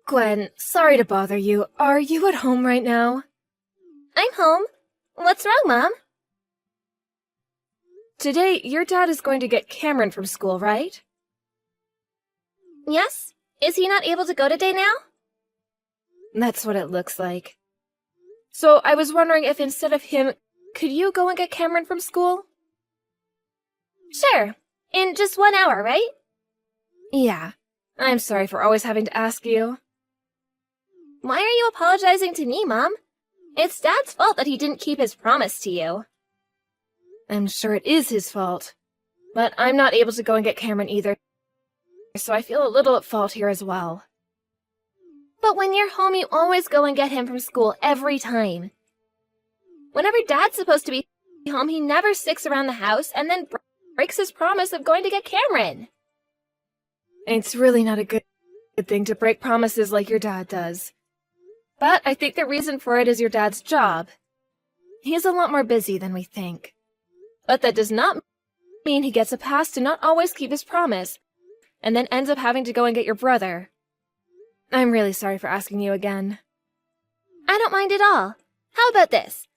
Gwen, sorry to bother you. Are you at home right now? I'm home. What's wrong, Mom? Today, your dad is going to get Cameron from school, right? Yes? Is he not able to go today now? That's what it looks like. So I was wondering if instead of him, could you go and get Cameron from school? Sure. In just 1 hour, right? Yeah. I'm sorry for always having to ask you. Why are you apologizing to me, Mom? It's Dad's fault that he didn't keep his promise to you. I'm sure it is his fault. But I'm not able to go and get Cameron either, so I feel a little at fault here as well. But when you're home, you always go and get him from school every time. Whenever Dad's supposed to be home, he never sticks around the house and then breaks his promise of going to get Cameron. It's really not a good thing to break promises like your dad does. But I think the reason for it is your dad's job. He's a lot more busy than we think. But that does not mean he gets a pass to not always keep his promise, and then ends up having to go and get your brother. I'm really sorry for asking you again. I don't mind at all. How about this?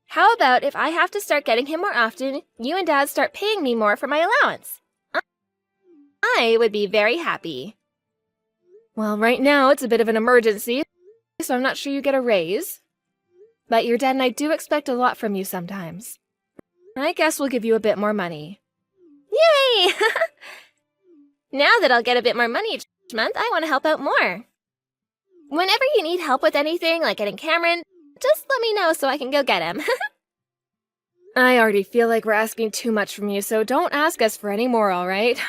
How about if I have to start getting him more often, you and Dad start paying me more for my allowance? I would be very happy. Well, right now it's a bit of an emergency, so I'm not sure you get a raise. But your dad and I do expect a lot from you sometimes. I guess we'll give you a bit more money. Yay! Now that I'll get a bit more money each month, I want to help out more. Whenever you need help with anything, like getting Cameron, just let me know so I can go get him. I already feel like we're asking too much from you, so don't ask us for any more, all right?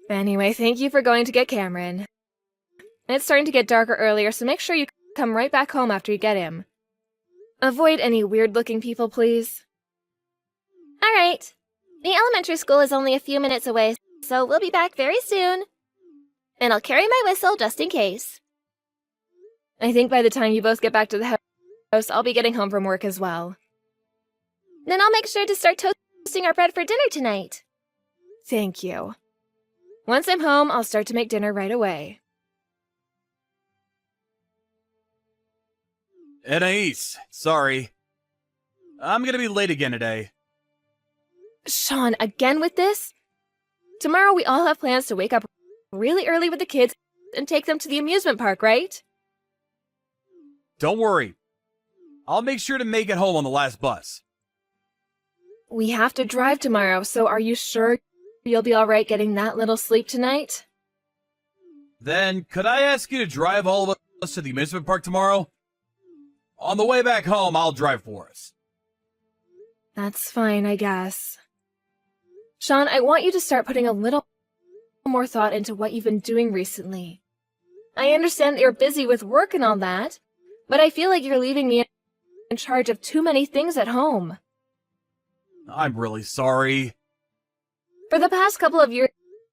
Anyway, thank you for going to get Cameron. It's starting to get darker earlier, so make sure you come right back home after you get him. Avoid any weird-looking people, please. All right. The elementary school is only a few minutes away, so we'll be back very soon. And I'll carry my whistle just in case. I think by the time you both get back to the house, I'll be getting home from work as well. Then I'll make sure to start toasting our bread for dinner tonight. Thank you. Once I'm home, I'll start to make dinner right away. Anais, sorry. I'm gonna be late again today. Sean, again with this? Tomorrow we all have plans to wake up really early with the kids and take them to the amusement park, right? Don't worry. I'll make sure to make it home on the last bus. We have to drive tomorrow, so are you sure you'll be alright getting that little sleep tonight? Then, could I ask you to drive all of us to the amusement park tomorrow? On the way back home, I'll drive for us. That's fine, I guess. Sean, I want you to start putting a little more thought into what you've been doing recently. I understand that you're busy with work and all that, but I feel like you're leaving me in charge of too many things at home. I'm really sorry. For the past couple of years,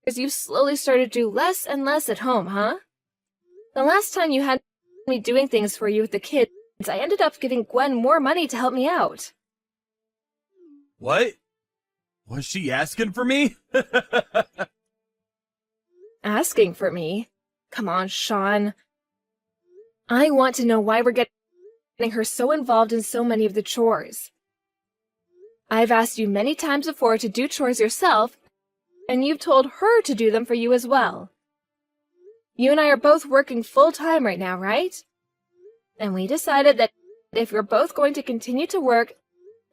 you've slowly started to do less and less at home, huh? The last time you had me doing things for you with the kids, I ended up giving Gwen more money to help me out. What? Was she asking for me? Asking for me? Come on, Sean. I want to know why we're getting her so involved in so many of the chores. I've asked you many times before to do chores yourself, and you've told her to do them for you as well. You and I are both working full-time right now, right? And we decided that if we're both going to continue to work,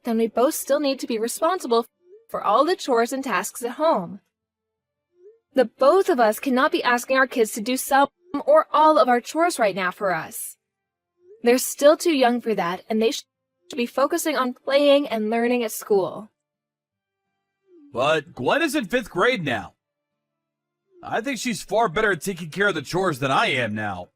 then we both still need to be responsible for all the chores and tasks at home. The both of us cannot be asking our kids to do some or all of our chores right now for us. They're still too young for that, and they should be focusing on playing and learning at school. But Gwen is in 5th grade now. I think she's far better at taking care of the chores than I am now.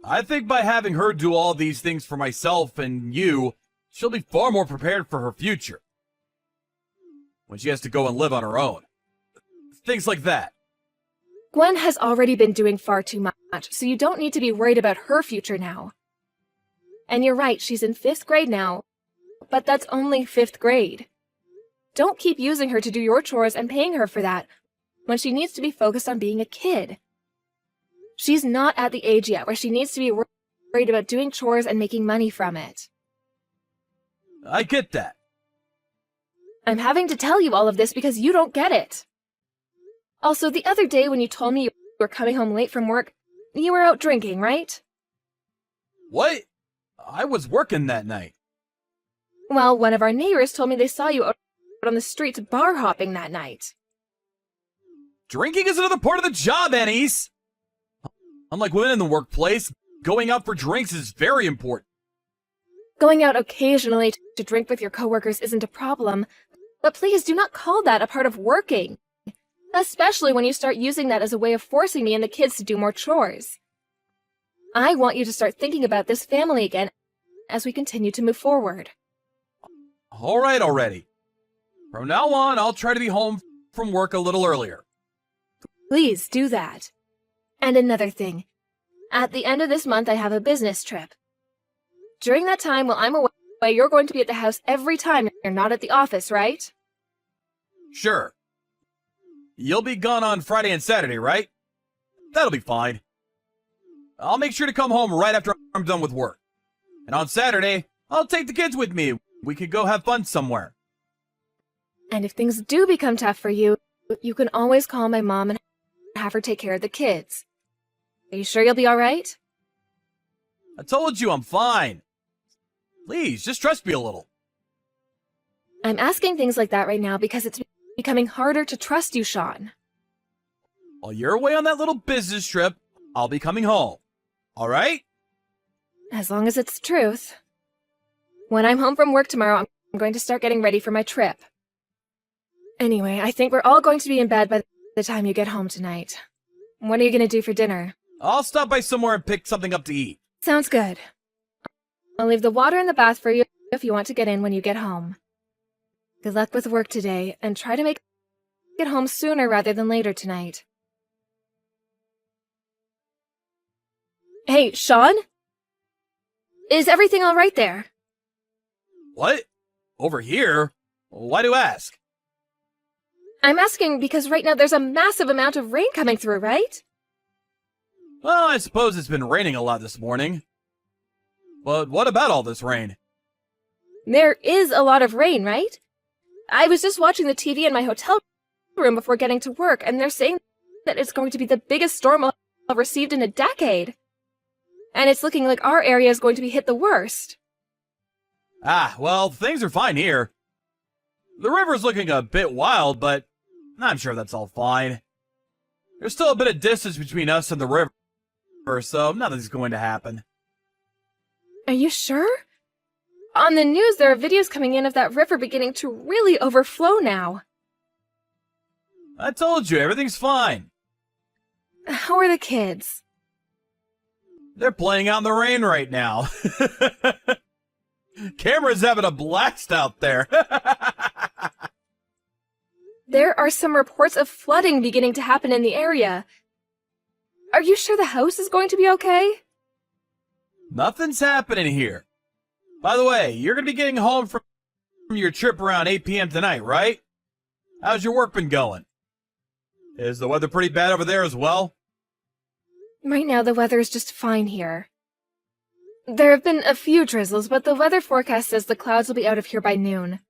I think by having her do all these things for myself and you, she'll be far more prepared for her future. When she has to go and live on her own. Things like that. Gwen has already been doing far too much, so you don't need to be worried about her future now. And you're right, she's in 5th grade now, but that's only 5th grade. Don't keep using her to do your chores and paying her for that, when she needs to be focused on being a kid. She's not at the age yet where she needs to be worried about doing chores and making money from it. I get that. I'm having to tell you all of this because you don't get it. Also, the other day when you told me you were coming home late from work, you were out drinking, right? What? I was working that night. Well, one of our neighbors told me they saw you out on the streets bar hopping that night. Drinking is another part of the job, Anise. Unlike women in the workplace, going out for drinks is very important. Going out occasionally to drink with your coworkers isn't a problem, but please do not call that a part of working. Especially when you start using that as a way of forcing me and the kids to do more chores. I want you to start thinking about this family again as we continue to move forward. All right already. From now on, I'll try to be home from work a little earlier. Please do that. And another thing. At the end of this month, I have a business trip. During that time, while I'm away, you're going to be at the house every time you're not at the office, right? Sure. You'll be gone on Friday and Saturday, right? That'll be fine. I'll make sure to come home right after I'm done with work. And on Saturday, I'll take the kids with me. We could go have fun somewhere. And if things do become tough for you, you can always call my mom and have her take care of the kids. Are you sure you'll be all right? I told you I'm fine. Please, just trust me a little. I'm asking things like that right now because it's becoming harder to trust you, Sean. While you're away on that little business trip, I'll be coming home. All right? As long as it's the truth. When I'm home from work tomorrow, I'm going to start getting ready for my trip. Anyway, I think we're all going to be in bed by the time you get home tonight. What are you going to do for dinner? I'll stop by somewhere and pick something up to eat. Sounds good. I'll leave the water in the bath for you if you want to get in when you get home. Good luck with work today, and try to make it home sooner rather than later tonight. Hey, Sean? Is everything all right there? What? Over here? Why do you ask? I'm asking because right now there's a massive amount of rain coming through, right? Well, I suppose it's been raining a lot this morning. But what about all this rain? There is a lot of rain, right? I was just watching the TV in my hotel room before getting to work, and they're saying that it's going to be the biggest storm I've received in a decade. And it's looking like our area is going to be hit the worst. Ah, well, things are fine here. The river's looking a bit wild, but I'm sure that's all fine. There's still a bit of distance between us and the river, so nothing's going to happen. Are you sure? On the news, there are videos coming in of that river beginning to really overflow now. I told you, everything's fine. How are the kids? They're playing out in the rain right now. Cameron's having a blast out there. There are some reports of flooding beginning to happen in the area. Are you sure the house is going to be okay? Nothing's happening here. By the way, you're going to be getting home from your trip around 8 p.m. tonight, right? How's your work been going? Is the weather pretty bad over there as well? Right now, the weather is just fine here. There have been a few drizzles, but the weather forecast says the clouds will be out of here by noon.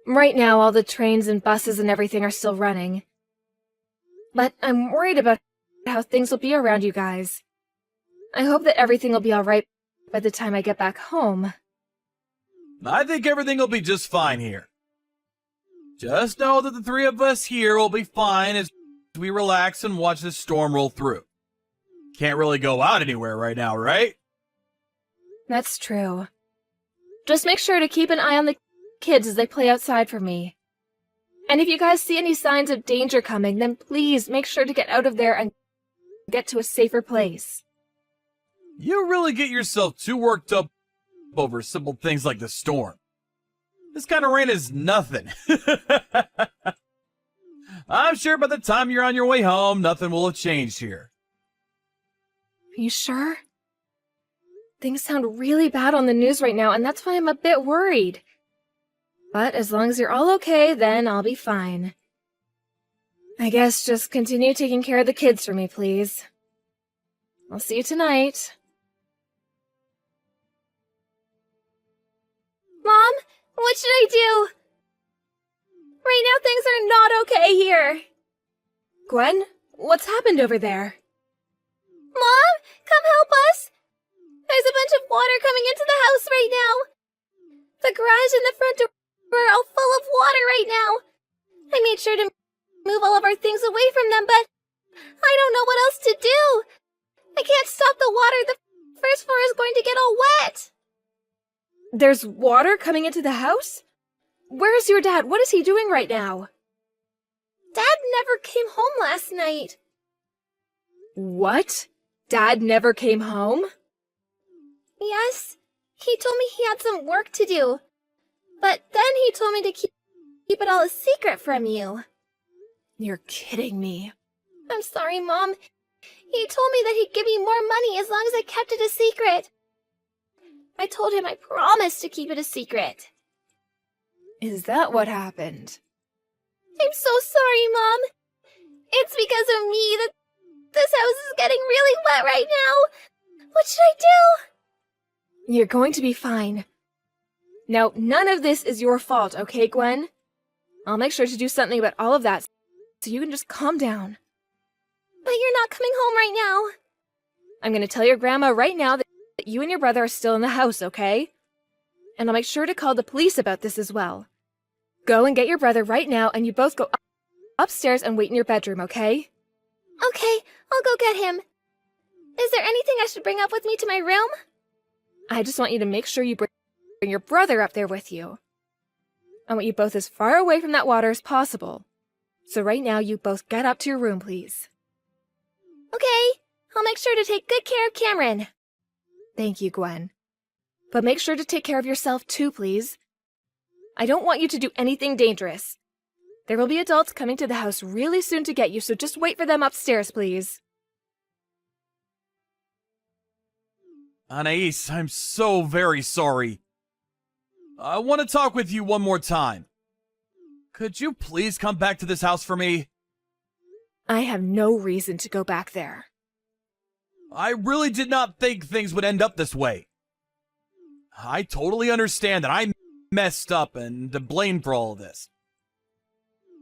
Right now, all the trains and buses and everything are still running. But I'm worried about how things will be around you guys. I hope that everything will be all right by the time I get back home. I think everything will be just fine here. Just know that the three of us here will be fine as we relax and watch this storm roll through. Can't really go out anywhere right now, right? That's true. Just make sure to keep an eye on the kids as they play outside for me. And if you guys see any signs of danger coming, then please make sure to get out of there and get to a safer place. You really get yourself too worked up over simple things like the storm. This kind of rain is nothing. I'm sure by the time you're on your way home, nothing will have changed here. Are you sure? Things sound really bad on the news right now, and that's why I'm a bit worried. But as long as you're all okay, then I'll be fine. I guess just continue taking care of the kids for me, please. I'll see you tonight. Mom, what should I do? Right now things are not okay here. Gwen, what's happened over there? Mom, come help us. There's a bunch of water coming into the house right now. The garage and the front door are all full of water right now. I made sure to move all of our things away from them, but I don't know what else to do. I can't stop the water. The first floor is going to get all wet. There's water coming into the house? Where's your dad? What is he doing right now? Dad never came home last night. What? Dad never came home? Yes, he told me he had some work to do. But then he told me to keep it all a secret from you. You're kidding me. I'm sorry, Mom. He told me that he'd give me more money as long as I kept it a secret. I told him I promised to keep it a secret. Is that what happened? I'm so sorry, Mom. It's because of me that this house is getting really wet right now. What should I do? You're going to be fine. Now, none of this is your fault, okay, Gwen? I'll make sure to do something about all of that so you can just calm down. But you're not coming home right now. I'm going to tell your grandma right now that you and your brother are still in the house, okay? And I'll make sure to call the police about this as well. Go and get your brother right now, and you both go upstairs and wait in your bedroom, okay? Okay, I'll go get him. Is there anything I should bring up with me to my room? I just want you to make sure you bring your brother up there with you. I want you both as far away from that water as possible. So right now, you both get up to your room, please. Okay, I'll make sure to take good care of Cameron. Thank you, Gwen. But make sure to take care of yourself too, please. I don't want you to do anything dangerous. There will be adults coming to the house really soon to get you, so just wait for them upstairs, please. Anais, I'm so very sorry. I want to talk with you one more time. Could you please come back to this house for me? I have no reason to go back there. I really did not think things would end up this way. I totally understand that I messed up and to blame for all of this.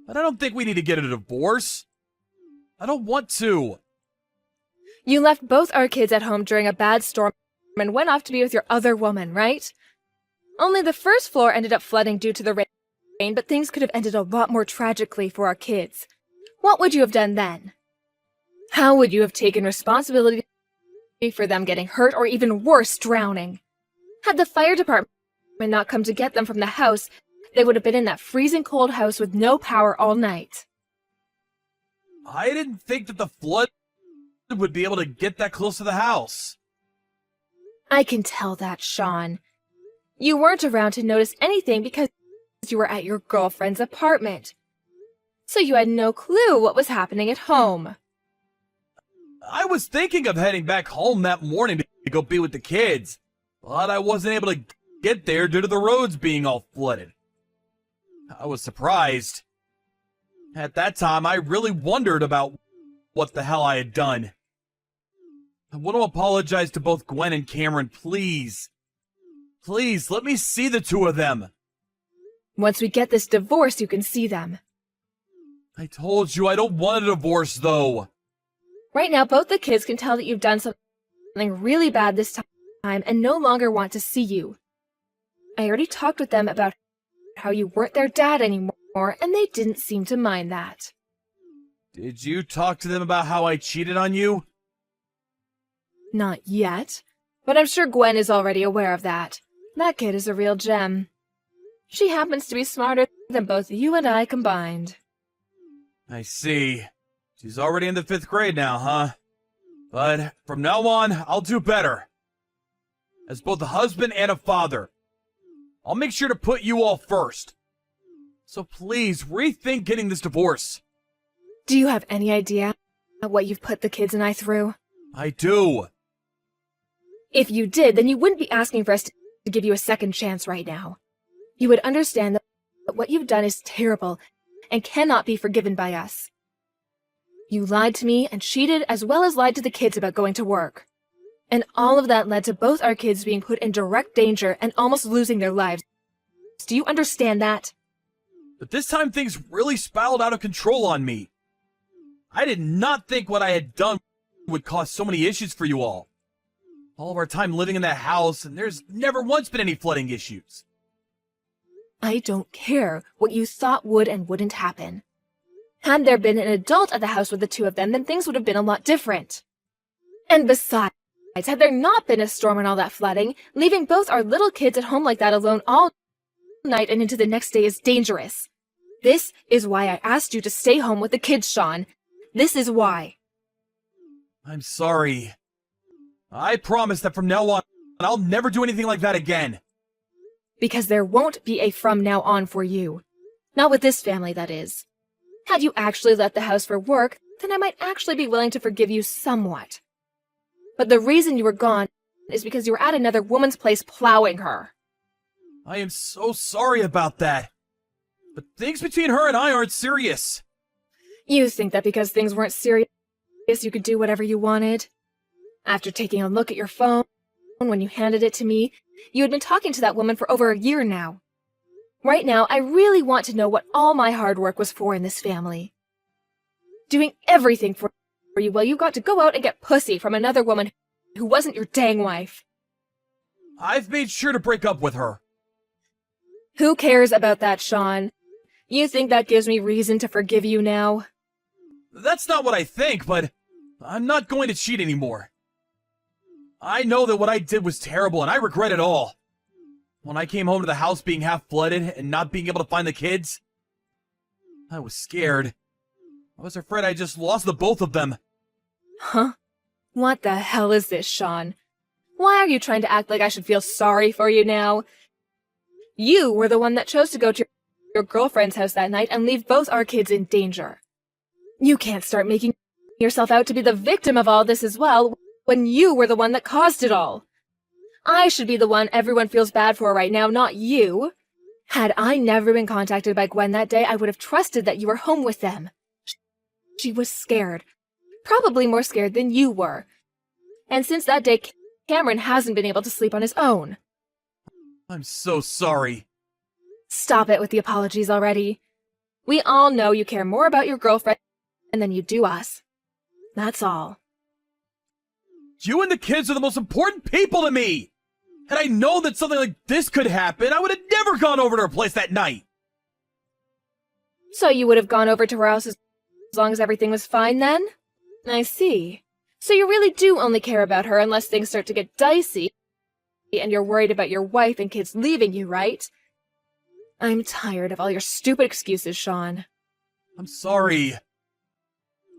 But I don't think we need to get a divorce. I don't want to. You left both our kids at home during a bad storm and went off to be with your other woman, right? Only the first floor ended up flooding due to the rain, but things could have ended a lot more tragically for our kids. What would you have done then? How would you have taken responsibility for them getting hurt or even worse, drowning? Had the fire department not come to get them from the house, they would have been in that freezing cold house with no power all night. I didn't think that the flood would be able to get that close to the house. I can tell that, Sean. You weren't around to notice anything because you were at your girlfriend's apartment. So you had no clue what was happening at home. I was thinking of heading back home that morning to go be with the kids, but I wasn't able to get there due to the roads being all flooded. I was surprised. At that time, I really wondered about what the hell I had done. I want to apologize to both Gwen and Cameron, please. Please, let me see the two of them. Once we get this divorce, you can see them. I told you I don't want a divorce, though. Right now, both the kids can tell that you've done something really bad this time and no longer want to see you. I already talked with them about how you weren't their dad anymore, and they didn't seem to mind that. Did you talk to them about how I cheated on you? Not yet, but I'm sure Gwen is already aware of that. That kid is a real gem. She happens to be smarter than both you and I combined. I see. She's already in the 5th grade now, huh? But from now on, I'll do better. As both a husband and a father, I'll make sure to put you all first. So please, rethink getting this divorce. Do you have any idea what you've put the kids and I through? I do. If you did, then you wouldn't be asking for us to give you a second chance right now. You would understand that what you've done is terrible and cannot be forgiven by us. You lied to me and cheated as well as lied to the kids about going to work. And all of that led to both our kids being put in direct danger and almost losing their lives. Do you understand that? But this time things really spiraled out of control on me. I did not think what I had done would cause so many issues for you all. All of our time living in that house, and there's never once been any flooding issues. I don't care what you thought would and wouldn't happen. Had there been an adult at the house with the two of them, then things would have been a lot different. And besides, had there not been a storm and all that flooding, leaving both our little kids at home like that alone all night and into the next day is dangerous. This is why I asked you to stay home with the kids, Sean. This is why. I'm sorry. I promise that from now on, I'll never do anything like that again. Because there won't be a from now on for you. Not with this family, that is. Had you actually left the house for work, then I might actually be willing to forgive you somewhat. But the reason you were gone is because you were at another woman's place plowing her. I am so sorry about that. But things between her and I aren't serious. You think that because things weren't serious, you could do whatever you wanted? After taking a look at your phone when you handed it to me, you had been talking to that woman for over a year now. Right now, I really want to know what all my hard work was for in this family. Doing everything for you while you got to go out and get pussy from another woman who wasn't your dang wife. I've made sure to break up with her. Who cares about that, Sean? You think that gives me reason to forgive you now? That's not what I think, but I'm not going to cheat anymore. I know that what I did was terrible, and I regret it all. When I came home to the house being half flooded and not being able to find the kids, I was scared. I was afraid I just lost the both of them. Huh? What the hell is this, Sean? Why are you trying to act like I should feel sorry for you now? You were the one that chose to go to your girlfriend's house that night and leave both our kids in danger. You can't start making yourself out to be the victim of all this as well, when you were the one that caused it all. I should be the one everyone feels bad for right now, not you. Had I never been contacted by Gwen that day, I would have trusted that you were home with them. She was scared. Probably more scared than you were. And since that day, Cameron hasn't been able to sleep on his own. I'm so sorry. Stop it with the apologies already. We all know you care more about your girlfriend than you do us. That's all. You and the kids are the most important people to me! Had I known that something like this could happen, I would have never gone over to her place that night! So you would have gone over to her house as long as everything was fine then? I see. So you really do only care about her unless things start to get dicey, and you're worried about your wife and kids leaving you, right? I'm tired of all your stupid excuses, Sean. I'm sorry.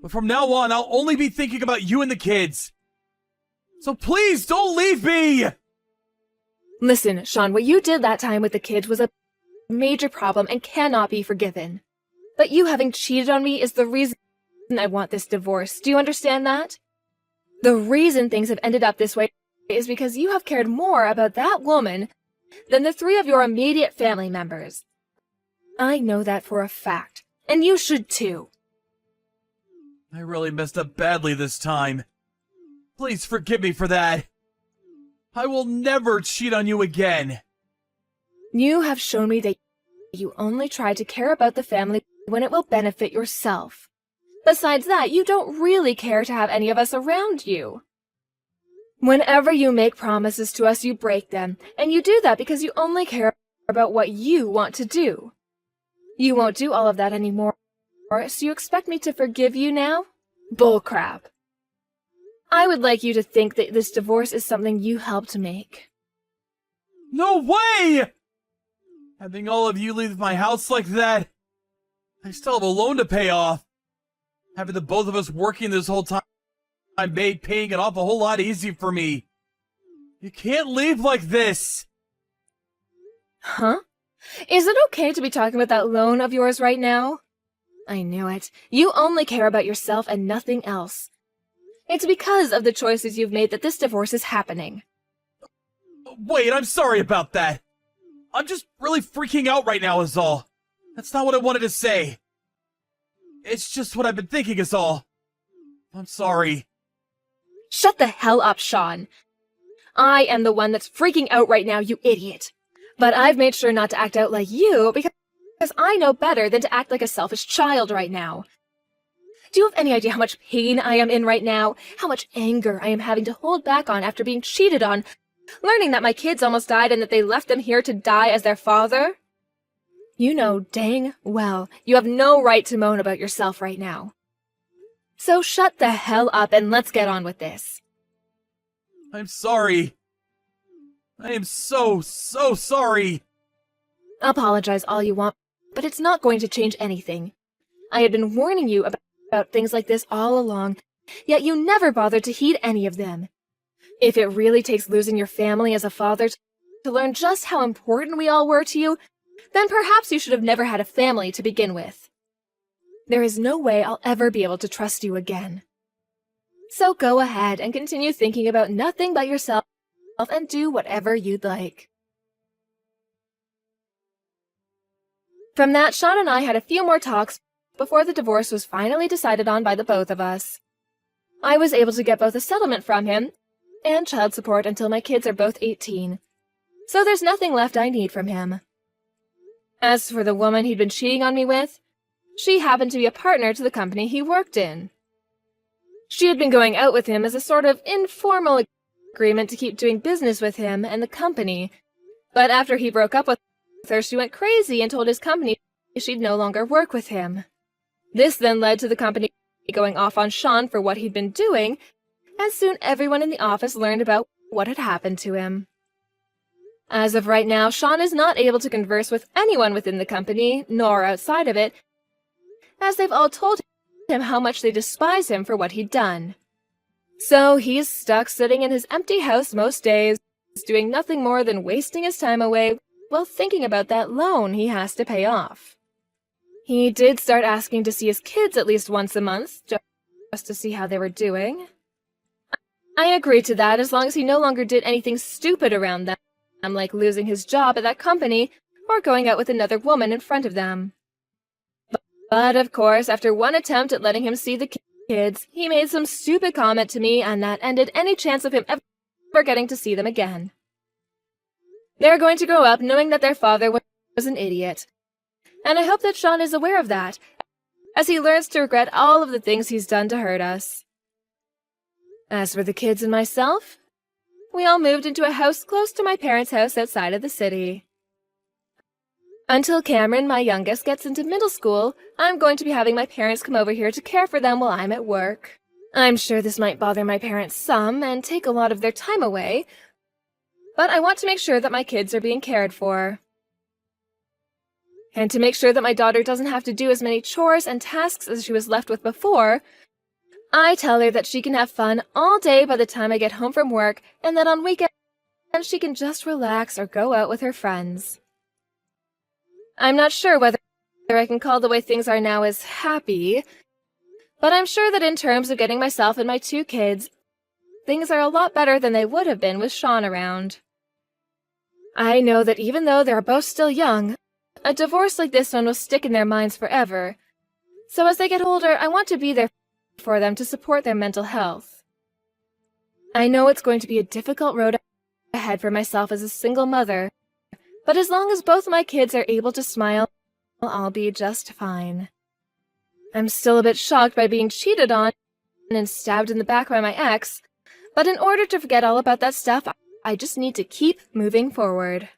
But from now on, I'll only be thinking about you and the kids. So please, don't leave me! Listen, Sean, what you did that time with the kids was a major problem and cannot be forgiven. But you having cheated on me is the reason I want this divorce. Do you understand that? The reason things have ended up this way is because you have cared more about that woman than the three of your immediate family members. I know that for a fact, and you should too. I really messed up badly this time. Please forgive me for that. I will never cheat on you again. You have shown me that you only try to care about the family when it will benefit yourself. Besides that, you don't really care to have any of us around you. Whenever you make promises to us, you break them, and you do that because you only care about what you want to do. You won't do all of that anymore, so you expect me to forgive you now? Bullcrap. I would like you to think that this divorce is something you helped make. No way! Having all of you leave my house like that. I still have a loan to pay off. Having the both of us working this whole time made paying it off a whole lot easier for me. You can't leave like this. Huh? Is it okay to be talking about that loan of yours right now? I knew it. You only care about yourself and nothing else. It's because of the choices you've made that this divorce is happening. Wait, I'm sorry about that. I'm just really freaking out right now is all. That's not what I wanted to say. It's just what I've been thinking is all. I'm sorry. Shut the hell up, Sean. I am the one that's freaking out right now, you idiot. But I've made sure not to act out like you because I know better than to act like a selfish child right now. Do you have any idea how much pain I am in right now? How much anger I am having to hold back on after being cheated on, learning that my kids almost died and that they left them here to die as their father? You know dang well you have no right to moan about yourself right now. So shut the hell up and let's get on with this. I'm sorry. I am so sorry. Apologize all you want, but it's not going to change anything. I had been warning you about things like this all along, yet you never bothered to heed any of them. If it really takes losing your family as a father to learn just how important we all were to you, then perhaps you should have never had a family to begin with. There is no way I'll ever be able to trust you again. So go ahead and continue thinking about nothing but yourself and do whatever you'd like. From that, Sean and I had a few more talks before the divorce was finally decided on by the both of us. I was able to get both a settlement from him and child support until my kids are both 18. So there's nothing left I need from him. As for the woman he'd been cheating on me with, she happened to be a partner to the company he worked in. She had been going out with him as a sort of informal agreement to keep doing business with him and the company, but after he broke up with her, she went crazy and told his company she'd no longer work with him. This then led to the company going off on Sean for what he'd been doing, and soon everyone in the office learned about what had happened to him. As of right now, Sean is not able to converse with anyone within the company, nor outside of it, as they've all told him how much they despise him for what he'd done. So he's stuck sitting in his empty house most days, doing nothing more than wasting his time away while thinking about that loan he has to pay off. He did start asking to see his kids at least once a month, just to see how they were doing. I agreed to that as long as he no longer did anything stupid around them, like losing his job at that company or going out with another woman in front of them. But of course, after one attempt at letting him see the kids, he made some stupid comment to me, and that ended any chance of him ever getting to see them again. They're going to grow up knowing that their father was an idiot, and I hope that Sean is aware of that, as he learns to regret all of the things he's done to hurt us. As for the kids and myself, we all moved into a house close to my parents' house outside of the city. Until Cameron, my youngest, gets into middle school, I'm going to be having my parents come over here to care for them while I'm at work. I'm sure this might bother my parents some and take a lot of their time away, but I want to make sure that my kids are being cared for. And to make sure that my daughter doesn't have to do as many chores and tasks as she was left with before, I tell her that she can have fun all day by the time I get home from work, and that on weekends she can just relax or go out with her friends. I'm not sure whether I can call the way things are now as happy, but I'm sure that in terms of getting myself and my 2 kids, things are a lot better than they would have been with Sean around. I know that even though they're both still young, a divorce like this one will stick in their minds forever, so as they get older, I want to be there for them to support their mental health. I know it's going to be a difficult road ahead for myself as a single mother, but as long as both my kids are able to smile, I'll be just fine. I'm still a bit shocked by being cheated on and stabbed in the back by my ex, but in order to forget all about that stuff, I just need to keep moving forward.